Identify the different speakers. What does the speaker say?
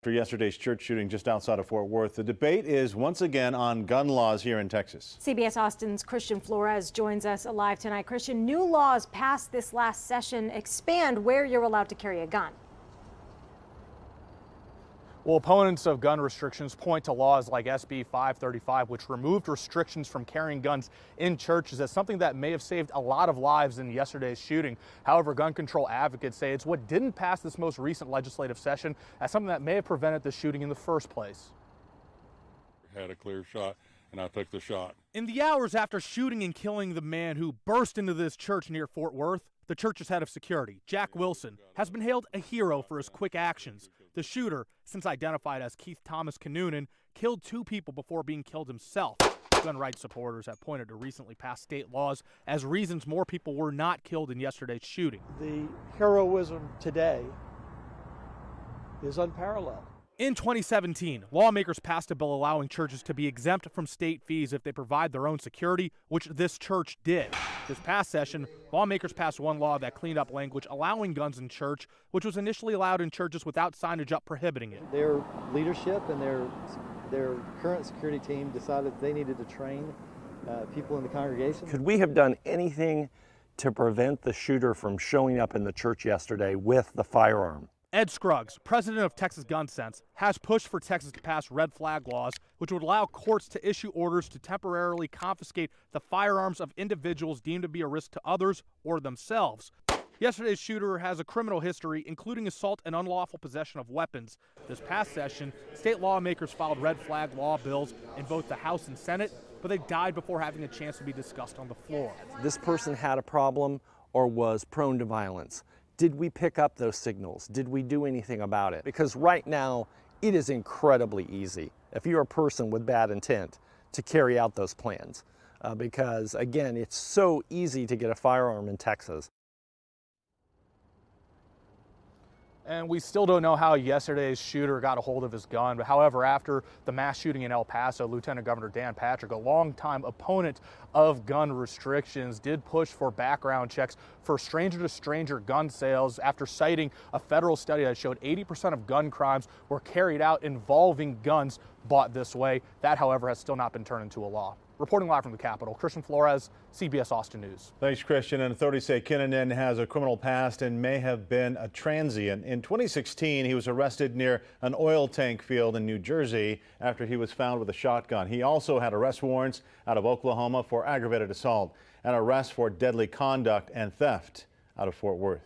Speaker 1: For yesterday's church shooting just outside of Fort Worth, the debate is once again on gun laws here in Texas.
Speaker 2: CBS Austin's Christian Flores joins us live tonight. Christian, new laws passed this last session expand where you're allowed to carry a gun.
Speaker 3: Well, opponents of gun restrictions point to laws like SB 535, which removed restrictions from carrying guns in churches as something that may have saved a lot of lives in yesterday's shooting. However, gun control advocates say it's what didn't pass this most recent legislative session as something that may have prevented the shooting in the first place.
Speaker 4: Had a clear shot, and I took the shot.
Speaker 3: In the hours after shooting and killing the man who burst into this church near Fort Worth, the church's head of security, Jack Wilson, has been hailed a hero for his quick actions. The shooter, since identified as Keith Thomas Kanunan, killed 2 people before being killed himself. Gun rights supporters have pointed to recently passed state laws as reasons more people were not killed in yesterday's shooting.
Speaker 5: The heroism today is unparalleled.
Speaker 3: In 2017, lawmakers passed a bill allowing churches to be exempt from state fees if they provide their own security, which this church did. This past session, lawmakers passed one law that cleaned up language allowing guns in church, which was initially allowed in churches without signage up prohibiting it.
Speaker 6: Their leadership and their current security team decided they needed to train people in the congregation.
Speaker 7: Could we have done anything to prevent the shooter from showing up in the church yesterday with the firearm?
Speaker 3: Ed Scruggs, president of Texas Gun Sense, has pushed for Texas to pass red flag laws, which would allow courts to issue orders to temporarily confiscate the firearms of individuals deemed to be a risk to others or themselves. Yesterday's shooter has a criminal history, including assault and unlawful possession of weapons. This past session, state lawmakers filed red flag law bills in both the House and Senate, but they died before having a chance to be discussed on the floor.
Speaker 7: This person had a problem or was prone to violence. Did we pick up those signals? Did we do anything about it? Because right now, it is incredibly easy, if you're a person with bad intent, to carry out those plans. Because again, it's so easy to get a firearm in Texas.
Speaker 3: And we still don't know how yesterday's shooter got a hold of his gun. But however, after the mass shooting in El Paso, Lieutenant Governor Dan Patrick, a longtime opponent of gun restrictions, did push for background checks for stranger-to-stranger gun sales after citing a federal study that showed 80% of gun crimes were carried out involving guns bought this way. That, however, has still not been turned into a law. Reporting live from the Capitol, Christian Flores, CBS Austin News.
Speaker 1: Thanks, Christian. And authorities say Kinnunen has a criminal past and may have been a transient. In 2016, he was arrested near an oil tank field in New Jersey after he was found with a shotgun. He also had arrest warrants out of Oklahoma for aggravated assault and arrest for deadly conduct and theft out of Fort Worth.